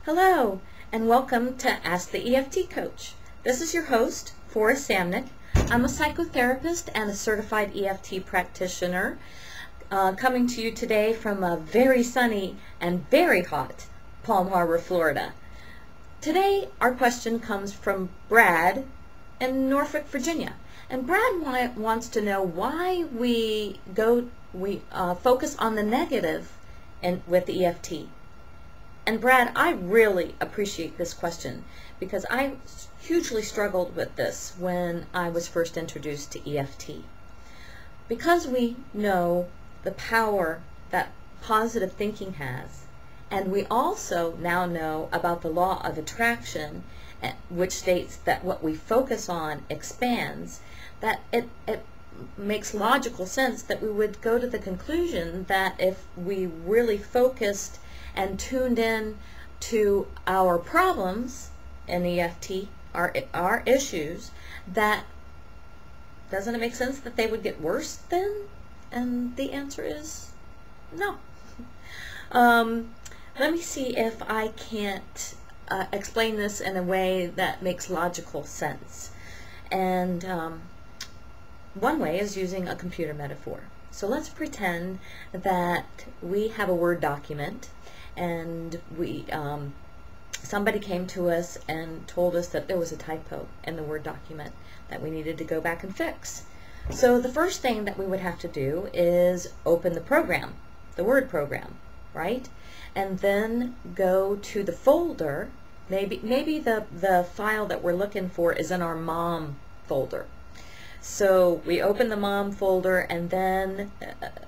Hello, and welcome to Ask the EFT Coach. This is your host, Forrest Samnik. I'm a psychotherapist and a certified EFT practitioner, coming to you today from a very sunny and very hot Palm Harbor, Florida. Today, our question comes from Brad in Norfolk, Virginia. And Brad wants to know why we focus on the negative with EFT. And Brad, I really appreciate this question because I hugely struggled with this when I was first introduced to EFT. Because we know the power that positive thinking has, and we also now know about the law of attraction, which states that what we focus on expands, that it makes logical sense that we would go to the conclusion that if we really focused and tuned in to our problems in EFT, our issues, that doesn't it make sense that they would get worse then? And the answer is no. Let me see if I can't explain this in a way that makes logical sense. And one way is using a computer metaphor. So let's pretend that we have a Word document and somebody came to us and told us that there was a typo in the Word document that we needed to go back and fix. So the first thing that we would have to do is open the program, the Word program, right? And then go to the folder. Maybe the file that we're looking for is in our mom folder. So we open the mom folder, and then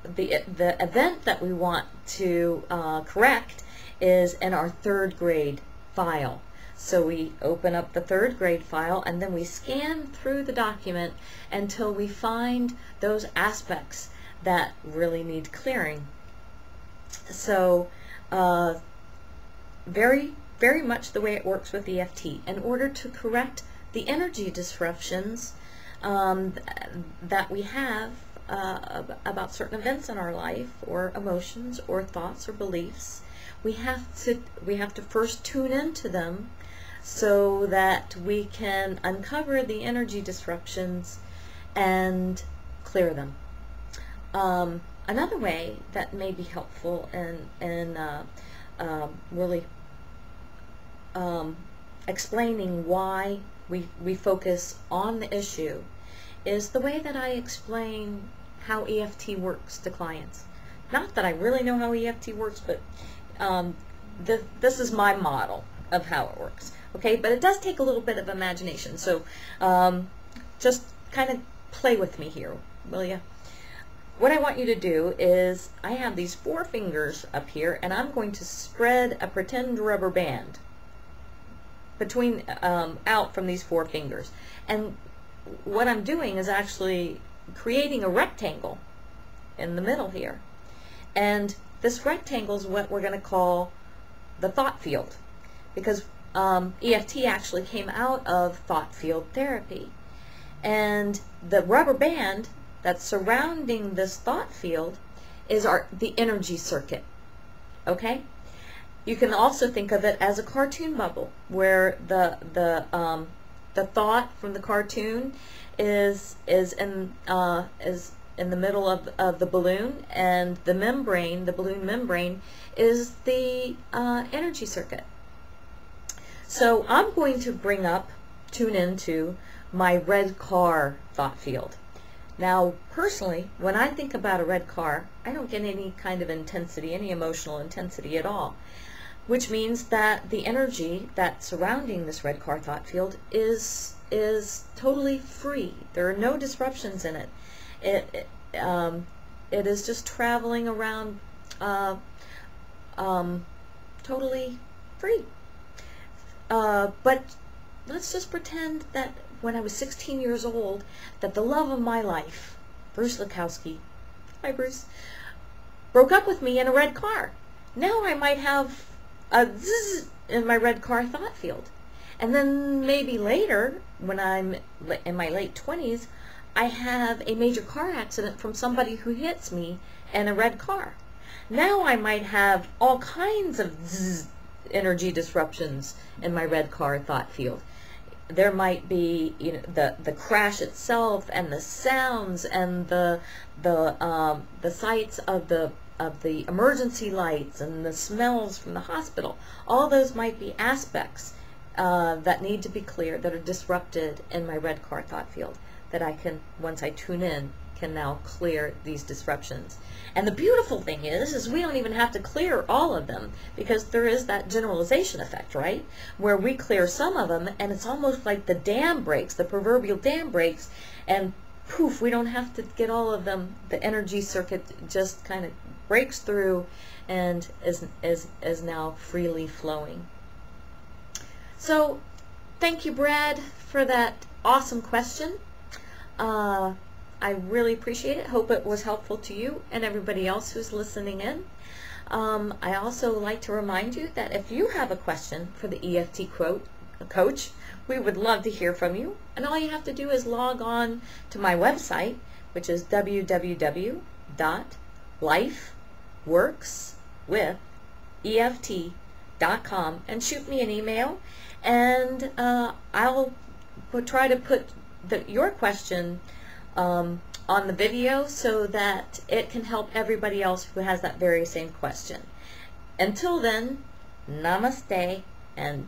the event that we want to correct is in our third grade file. So we open up the third grade file, and then we scan through the document until we find those aspects that really need clearing. So very, very much the way it works with EFT. In order to correct the energy disruptions that we have about certain events in our life, or emotions, or thoughts, or beliefs, we have to first tune into them so that we can uncover the energy disruptions and clear them. Another way that may be helpful in really explaining why we focus on the issue is the way that I explain how EFT works to clients. Not that I really know how EFT works, but this is my model of how it works. Okay, but it does take a little bit of imagination, so just kind of play with me here, will you? What I want you to do is, I have these 4 fingers up here, and I'm going to spread a pretend rubber band out from these 4 fingers. And what I'm doing is actually creating a rectangle in the middle here. And this rectangle is what we're going to call the thought field, because EFT actually came out of thought field therapy. And the rubber band that's surrounding this thought field is the energy circuit. Okay? You can also think of it as a cartoon bubble, where the thought from the cartoon is in the middle of the balloon, and the balloon membrane, is the energy circuit. So I'm going to tune into my red car thought field. Now, personally, when I think about a red car, I don't get any kind of intensity, any emotional intensity at all, which means that the energy that's surrounding this red car thought field is totally free. There are no disruptions in it. It is just traveling around totally free. But let's just pretend that when I was 16 years old, that the love of my life, Bruce Lukowski, hi Bruce, broke up with me in a red car. Now I might have a zzz in my red car thought field. And then maybe later, when I'm in my late 20s, I have a major car accident from somebody who hits me in a red car. Now I might have all kinds of zzz energy disruptions in my red car thought field. There might be, you know, the crash itself, and the sounds, and the sights of the emergency lights, and the smells from the hospital. All those might be aspects that need to be cleared, that are disrupted in my red car thought field, that I can, once I tune in, can now clear these disruptions. And the beautiful thing is we don't even have to clear all of them, because there is that generalization effect, right? Where we clear some of them, and it's almost like the dam breaks, the proverbial dam breaks, and poof, we don't have to get all of them. The energy circuit just kind of breaks through and is now freely flowing. So thank you, Brad, for that awesome question. I really appreciate it. Hope it was helpful to you and everybody else who's listening in. I also like to remind you that if you have a question for the EFT coach, we would love to hear from you. And all you have to do is log on to my website, which is www.lifeworkswitheft.com, and shoot me an email, and I'll try to put your question on the video so that it can help everybody else who has that very same question. Until then, namaste and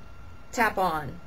tap on.